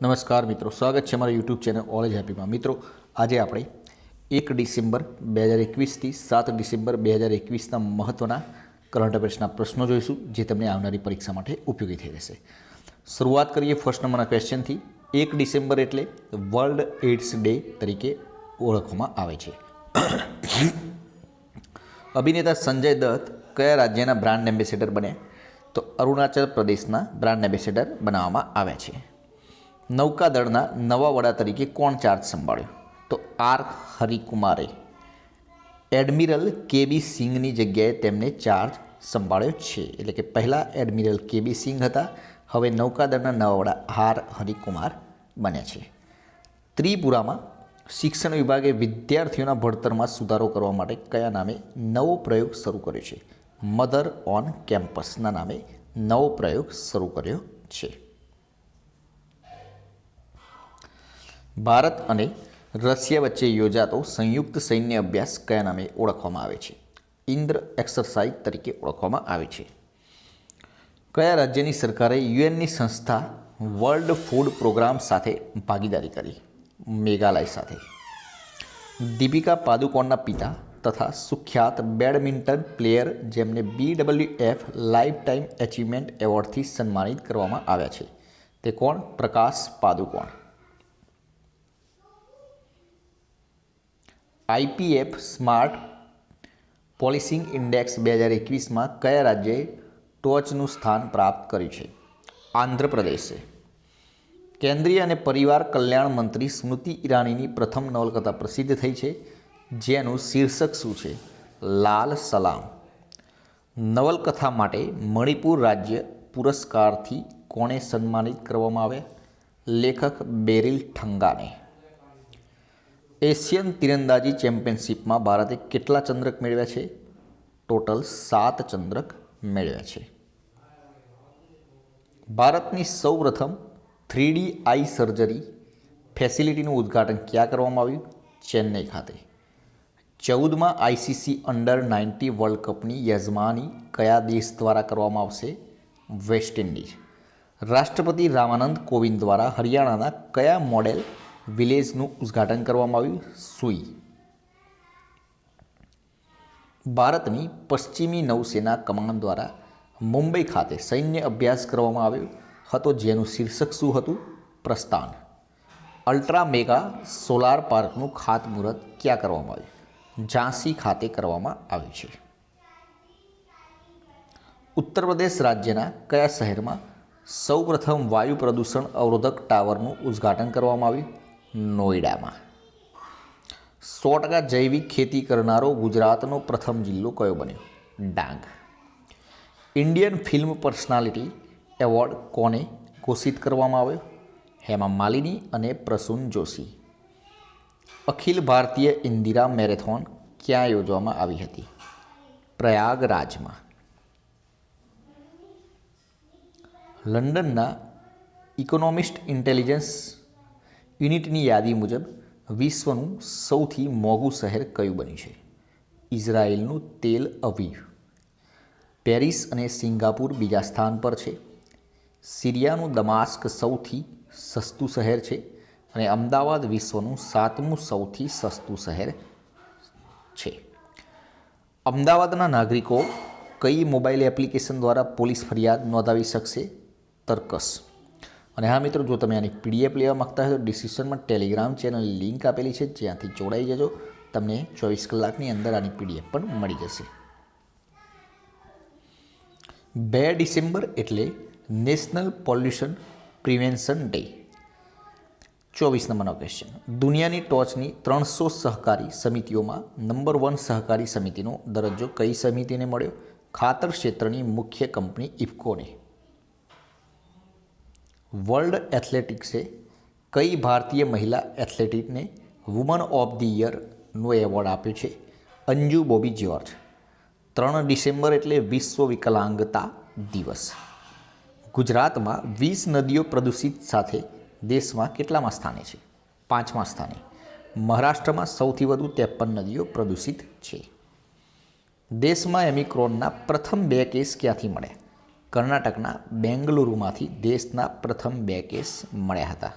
નમસ્કાર મિત્રો, સ્વાગત છે અમારા યુટ્યુબ ચેનલ ઓલેજ હેપીમાં। મિત્રો, આજે આપણે 1 ડિસેમ્બર 2021થી 7 ડિસેમ્બર 2021ના મહત્ત્વના કરંટ અફેર્સના પ્રશ્નો જોઈશું, જે તમને આવનારી પરીક્ષા માટે ઉપયોગી થઈ રહેશે। શરૂઆત કરીએ ફર્સ્ટ નંબરના ક્વેશ્ચનથી। 1 ડિસેમ્બર એટલે વર્લ્ડ એઇડ્સ ડે તરીકે ઓળખવામાં આવે છે। અભિનેતા સંજય દત્ત કયા રાજ્યના બ્રાન્ડ એમ્બેસેડર બન્યા? તો અરુણાચલ પ્રદેશના બ્રાન્ડ એમ્બેસેડર બનાવવામાં આવ્યા છે। નૌકાદળના નવા વડા તરીકે કોણ ચાર્જ સંભાળ્યો? તો આર હરિકુમારે। એડમિરલ કેબી સિંઘની જગ્યાએ તેમને ચાર્જ સંભાળ્યો છે, એટલે કે પહેલાં એડમિરલ કેબી સિંઘ હતા, હવે નૌકાદળના નવા વડા આર હરિકુમાર બન્યા છે। ત્રિપુરામાં શિક્ષણ વિભાગે વિદ્યાર્થીઓના ભણતરમાં સુધારો કરવા માટે કયા નામે નવો પ્રયોગ શરૂ કર્યો છે? મધર ઓન કેમ્પસના નામે નવો પ્રયોગ શરૂ કર્યો છે। ભારત અને રશિયા વચ્ચે યોજાતો સંયુક્ત સૈન્ય અભ્યાસ કયા નામે ઓળખવામાં આવે છે? ઇન્દ્ર એક્સરસાઇઝ તરીકે ઓળખવામાં આવે છે। કયા રાજ્યની સરકારે યુએનની સંસ્થા વર્લ્ડ ફૂડ પ્રોગ્રામ સાથે ભાગીદારી કરી? મેઘાલય સાથે। દીપિકા પાદુકોણના પિતા તથા સુખ્યાત બેડમિન્ટન પ્લેયર જેમને BWF લાઈફ ટાઈમ એચિવમેન્ટ એવોર્ડથી સન્માનિત કરવામાં આવ્યા છે, તે કોણ? Prakash Padukone. IPF smart policing index 2021માં કયા રાજ્યએ ટોચનું સ્થાન પ્રાપ્ત કર્યું છે? આંધ્રપ્રદેશે। કેન્દ્રીય અને પરિવાર કલ્યાણ મંત્રી સ્મૃતિ ઈરાનીની પ્રથમ નવલકથા પ્રસિદ્ધ થઈ છે, જેનું શીર્ષક શું છે? લાલ સલામ। નવલકથા માટે મણિપુર રાજ્ય પુરસ્કારથી કોણે સન્માનિત કરવામાં આવ્યા? લેખક બેરિલ ઠંગાને। એશિયન તીરંદાજી ચેમ્પિયનશિપમાં ભારતે કેટલા ચંદ્રક મેળવ્યા છે? ટોટલ 7 ચંદ્રક મેળવ્યા છે। ભારતની સૌપ્રથમ 3D આઈ સર્જરી ફેસિલિટીનું ઉદ્ઘાટન ક્યાં કરવામાં આવ્યું? ચેન્નઈ ખાતે। 14મા ICC અંડર-19 વર્લ્ડ કપની યજમાની કયા દેશ દ્વારા કરવામાં આવશે? West Indies. રાષ્ટ્રપતિ રામનાથ કોવિંદ દ્વારા હરિયાણાના કયા મોડેલ વિલેજનું ઉદ્ઘાટન કરવામાં આવ્યું? સુઈ। ભારતની પશ્ચિમી નૌસેના કમાન દ્વારા મુંબઈ ખાતે સૈન્ય અભ્યાસ કરવામાં આવ્યો હતો, જેનું શીર્ષક શું હતું? પ્રસ્થાન। અલ્ટ્રા મેગા સોલાર પાર્કનું ખાતમુહૂર્ત ક્યાં કરવામાં આવ્યું? ઝાંસી ખાતે કરવામાં આવ્યું છે। ઉત્તર પ્રદેશ રાજ્યના કયા શહેરમાં સૌપ્રથમ વાયુ પ્રદૂષણ અવરોધક ટાવરનું ઉદ્ઘાટન કરવામાં આવ્યું? નોઈડામાં। 100% જૈવિક ખેતી કરનારો ગુજરાતનો પ્રથમ જિલ્લો કયો બન્યો? Dang. Indian film personality award કોને ઘોષિત કરવામાં આવ્યો? હેમા માલિની અને પ્રસૂન જોશી। અખિલ ભારતીય ઇન્દિરા મેરેથોન ક્યાં યોજવામાં આવી હતી? પ્રયાગરાજમાં। લંડનના ઇકોનોમિસ્ટ ઇન્ટેલિજન્સ યુનિટની યાદી મુજબ વિશ્વનું સૌથી મોંઘું શહેર કયું બન્યું છે? ઇઝરાયેલનું તેલ અવીવ। પેરિસ અને સિંગાપુર બીજા સ્થાન પર છે। સિરિયાનું દમાસ્ક સૌથી સસ્તું શહેર છે અને અમદાવાદ વિશ્વનું 7મું સૌથી સસ્તું શહેર છે। અમદાવાદના નાગરિકો કઈ મોબાઈલ એપ્લિકેશન દ્વારા પોલીસ ફરિયાદ નોંધાવી શકશે? તર્કસ। અને હા મિત્રો, જો તમે આની PDF લેવા માગતા હોય તો ડિસ્ક્રિપ્શનમાં ટેલિગ્રામ ચેનલની લિંક આપેલી છે, જ્યાંથી જોડાઈ જજો, તમને 24 કલાકની અંદર આની PDF પણ મળી જશે। 2 ડિસેમ્બર એટલે નેશનલ પોલ્યુશન પ્રિવેન્શન ડે। 24 નંબરનો ક્વેશ્ચન। દુનિયાની ટોચની 300 સહકારી સમિતિઓમાં નંબર 1 સહકારી સમિતિનો દરજ્જો કઈ સમિતિને મળ્યો? ખાતર ક્ષેત્રની મુખ્ય કંપની ઇફકોને। વર્લ્ડ એથ્લેટિક્સે કઈ ભારતીય મહિલા એથ્લેટિકને વુમન ઓફ ધી યરનો એવોર્ડ આપ્યો છે? અંજુ બોબી જ્યોર્જ। 3 ડિસેમ્બર એટલે વિશ્વ વિકલાંગતા દિવસ। ગુજરાતમાં 20 નદીઓ પ્રદૂષિત સાથે દેશમાં કેટલામાં સ્થાને છે? 5મા સ્થાને। મહારાષ્ટ્રમાં સૌથી વધુ 53 નદીઓ પ્રદૂષિત છે। દેશમાં ઓમિક્રોનના પ્રથમ 2 કેસ ક્યાંથી મળ્યા? કર્ણાટકના બેંગલુરુમાંથી દેશના પ્રથમ 2 કેસ મળ્યા હતા।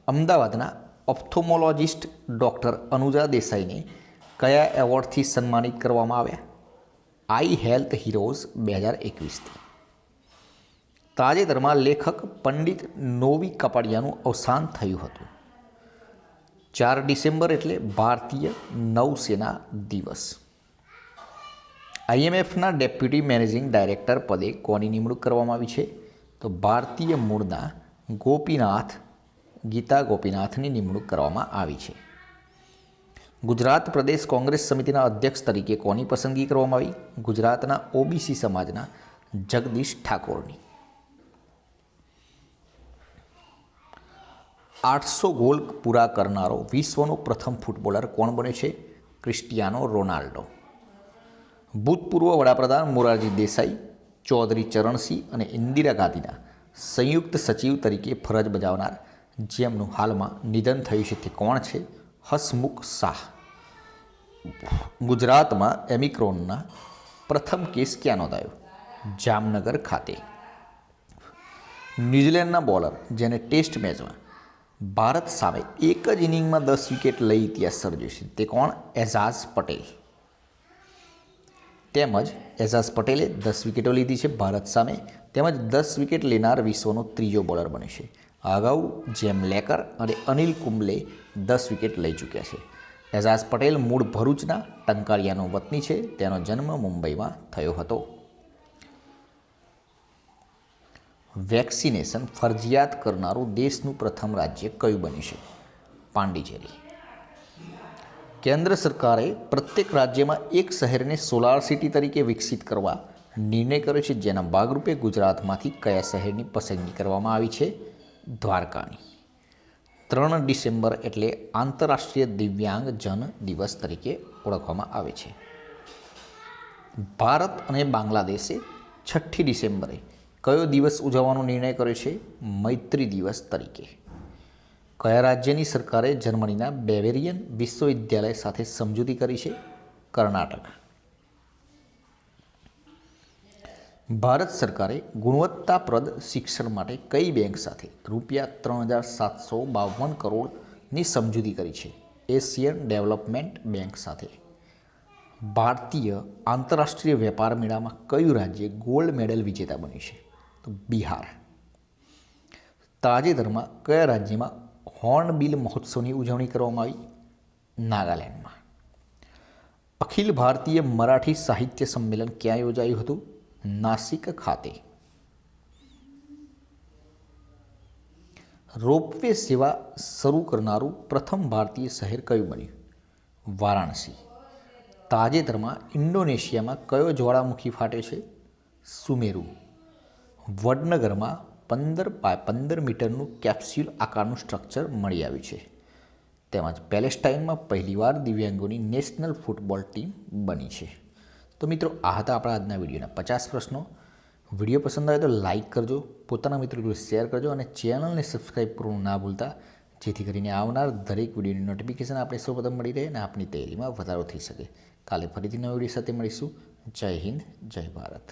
અમદાવાદના ઓપ્થોમોલોજિસ્ટ ડૉક્ટર અનુજા દેસાઈને કયા એવોર્ડથી સન્માનિત કરવામાં આવ્યા? આઈ હેલ્થ હીરોઝ 2021થી. તાજેતરમાં લેખક પંડિત નોવી કપાડિયાનું અવસાન થયું હતું. 4 ડિસેમ્બર એટલે ભારતીય નૌસેના દિવસ. IMFના ડેપ્યુટી મેનેજિંગ ડાયરેક્ટર પદે કોની નિમણૂક કરવામાં આવી છે? તો ભારતીય મૂળના ગીતા ગોપીનાથની નિમણૂક કરવામાં આવી છે. ગુજરાત પ્રદેશ કોંગ્રેસ સમિતિના અધ્યક્ષ તરીકે કોની પસંદગી કરવામાં આવી? ગુજરાતના OBC સમાજના જગદીશ ઠાકોરની. 800 ગોલ પૂરા કરનારો વિશ્વનો પ્રથમ ફૂટબોલર કોણ બને છે? Cristiano Ronaldo. ભૂતપૂર્વ વડાપ્રધાન મોરારજી દેસાઈ, ચૌધરી ચરણસિંહ અને ઇન્દિરા ગાંધીના સંયુક્ત સચિવ તરીકે ફરજ બજાવનાર જેમનું હાલમાં નિધન થયું છે તે કોણ છે? હસમુખ શાહ. ગુજરાતમાં ઓમિક્રોનના પ્રથમ કેસ ક્યાં નોંધાયો? જામનગર ખાતે. ન્યૂઝીલેન્ડના બોલર જેને ટેસ્ટ મેચમાં ભારત સામે એક જ ઇનિંગમાં 10 વિકેટ લઈ ઇતિહાસ સર્જ્યો છે તે કોણ? એઝાઝ પટેલ. તેમજ એઝાઝ પટેલે 10 વિકેટો લીધી છે ભારત સામે, તેમજ 10 વિકેટ લેનાર વિશ્વનો ત્રીજો બોલર બને છે. અગાઉ જેમ લેકર અને અનિલ કુંબલે 10 વિકેટ લઈ ચૂક્યા છે. એઝાઝ પટેલ મૂળ ભરૂચના ટંકારિયાનો વતની છે. તેનો જન્મ મુંબઈમાં થયો હતો. વેક્સિનેશન ફરજિયાત કરનારું દેશનું પ્રથમ રાજ્ય કયું બન્યું છે? પાંડિચેરી. કેન્દ્ર સરકારે પ્રત્યેક રાજ્યમાં એક શહેરને સોલાર સિટી તરીકે વિકસિત કરવા નિર્ણય કર્યો છે, જેના ભાગરૂપે ગુજરાતમાંથી કયા શહેરની પસંદગી કરવામાં આવી છે? દ્વારકાની. 3 ડિસેમ્બર એટલે આંતરરાષ્ટ્રીય દિવ્યાંગ જન દિવસ તરીકે ઓળખવામાં આવે છે. ભારત અને બાંગ્લાદેશે 6 ડિસેમ્બરે કયો દિવસ ઉજવવાનો નિર્ણય કર્યો છે? મૈત્રી દિવસ તરીકે. કયા રાજ્યની સરકારે જર્મનીના બેવેરિયન વિશ્વવિદ્યાલય સાથે સમજૂતી કરી છે? કર્ણાટક. ભારત સરકારે ગુણવત્તાપ્રદ શિક્ષણ માટે કઈ બેંક સાથે ₹3,752 કરોડની સમજૂતી કરી છે? એશિયન ડેવલપમેન્ટ બેંક સાથે. ભારતીય આંતરરાષ્ટ્રીય વેપાર મેળામાં કયું રાજ્ય ગોલ્ડ મેડલ વિજેતા બન્યું છે? તો બિહાર. તાજેતરમાં કયા રાજ્યમાં હોર્નબિલ મહોત્સવની ઉજવણી કરવામાં આવી? નાગાલેન્ડમાં. અખિલ ભારતીય મરાઠી સાહિત્ય સંમેલન ક્યાં યોજાયું હતું? નાસિક ખાતે. રોપવે સેવા શરૂ કરનારું પ્રથમ ભારતીય શહેર કયું બન્યું? વારાણસી. તાજેતરમાં ઇન્ડોનેશિયામાં કયો જ્વાળામુખી ફાટ્યો છે? સુમેરુ. વડનગરમાં 15 બાય 15 મીટરનું કેપ્સ્યુલ આકારનું સ્ટ્રક્ચર મળી આવ્યું છે. તેમજ પેલેસ્ટાઇનમાં પહેલીવાર દિવ્યાંગોની નેશનલ ફૂટબોલ ટીમ બની છે. તો મિત્રો, આ હતા આપણા આજના વિડીયોના 50 પ્રશ્નો. વિડીયો પસંદ આવે તો લાઇક કરજો, પોતાના મિત્રો જોડે શેર કરજો અને ચેનલને સબસ્ક્રાઈબ કરવાનું ના ભૂલતા, જેથી કરીને આવનાર દરેક વિડીયોની નોટિફિકેશન આપણે સૌપ્રથમ મળી રહે અને આપની તૈયારીમાં વધારો થઈ શકે. કાલે ફરીથી નવા વિડીયો સાથે મળીશું. જય હિન્દ, જય ભારત.